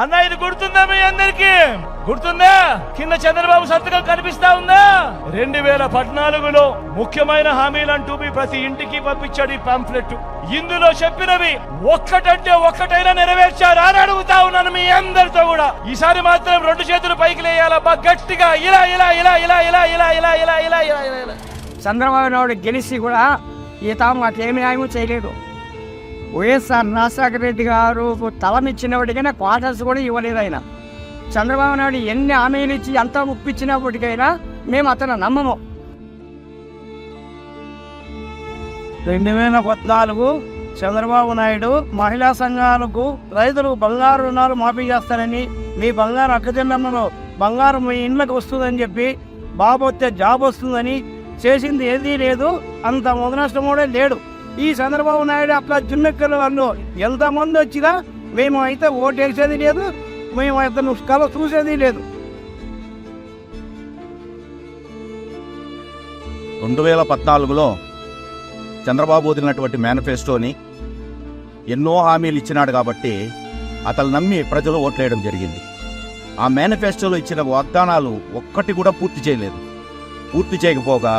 అన్న ఇది గుర్తుందా మీ అందరికి? గుర్తుందా? కింద చంద్రబాబు సంతకం కనిపిస్తా ఉందా? 2014లో ముఖ్యమైన హామీలంటూ మీ ప్రతి ఇంటికి పంపించాడు ఈ పాంఫ్లెట్. ఇందులో చెప్పినవి ఒక్కటంటే ఒక్కటైనా నెరవేర్చారు అని అడుగుతా ఉన్నాను మీ అందరితో కూడా. ఈసారి మాత్రం 2 చేతులు పైకి లేయాలబ్బా గట్టిగా, ఇలా ఇలా ఇలా ఇలా ఇలా ఇలా ఇలా ఇలా ఇలా ఇలా ఇలా. చంద్రబాబు నాయుడు గెలిచి కూడా మాకేమి న్యాయం చేయలేదు. వైఎస్ఆర్ రాజశేఖర రెడ్డి గారు తలమిచ్చినప్పటికైనా క్వార్టర్స్ కూడా ఇవ్వలేదు ఆయన. చంద్రబాబు నాయుడు ఎన్ని హామీలు ఇచ్చి ఎంత ఒప్పించినప్పటికైనా మేము అతను నమ్మము. 2014 చంద్రబాబు నాయుడు మహిళా సంఘాలకు రైతులకు బంగారు రుణాలు మాఫీ చేస్తారని, మీ బంగారు అక్కచెల్లెమ్మలో బంగారం మీ ఇంట్లోకి వస్తుందని చెప్పి, బాబు వస్తే జాబ్ వస్తుందని చేసింది ఏదీ లేదు. అంత మొదనష్టం కూడా లేడు. ఈ చంద్రబాబు నాయుడు అట్లా జున్నెక్కల వాళ్ళు ఎంతమంది వచ్చినా మేము అయితే ఓటు వేసేది లేదు, మేము అయితే కళ చూసేది లేదు. 2014లో చంద్రబాబు వదిలినటువంటి మేనిఫెస్టోని ఎన్నో హామీలు ఇచ్చినాడు కాబట్టి అతను నమ్మి ప్రజలు ఓట్లేయడం జరిగింది. ఆ మేనిఫెస్టోలో ఇచ్చిన వాగ్దానాలు ఒక్కటి కూడా పూర్తి చేయలేదు. పూర్తి చేయకపోగా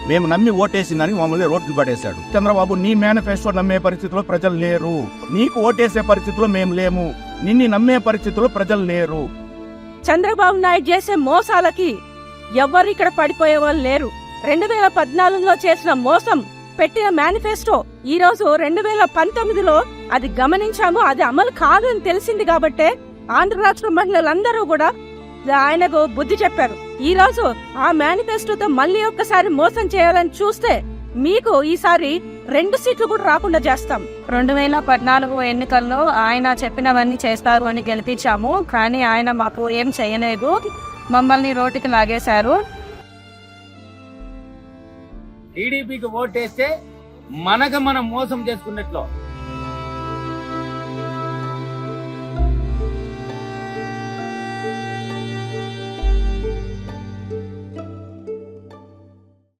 మేము నమ్మి ఓటేసిందని మమ్మల్ని రోడ్లు పడేశాడు. చంద్రబాబు, నీ మేనిఫెస్టో నమ్మే పరిస్థితిలో ప్రజలు లేరు, నీకు ఓటేసే పరిస్థితిలో మేము లేము, నిన్ను నమ్మే పరిస్థితిలో ప్రజలు లేరు. చంద్రబాబు నాయుడు చేసే మోసాలకి ఎవ్వరు ఇక్కడ పడిపోయే వాళ్ళు లేరు. 2014లో చేసిన మోసం పెట్టిన మేనిఫెస్టో ఈ రోజు 2019లో అది గమనించాము, అది అమలు కాదు అని తెలిసింది కాబట్టే ఆంధ్ర రాష్ట్ర మహిళలందరూ కూడా ఆయనకు బుద్ధి చెప్పారు. ఈ రోజు ఆ మేనిఫెస్టోతో మళ్ళీ ఒక్కసారి మోసం చేయాలని చూస్తే మీకు ఈసారి 2 సీట్లు కూడా రాకుండా చేస్తాం. 2014 ఎన్నికల్లో ఆయన చెప్పినవన్నీ చేస్తారు అని గెలిపించాము, కానీ ఆయన మాకు ఏం చేయలేదు, మమ్మల్ని రోడ్డుకి లాగేశారు. టీడీపీకి ఓటేస్తే మనం మోసం చేసుకున్నట్లు.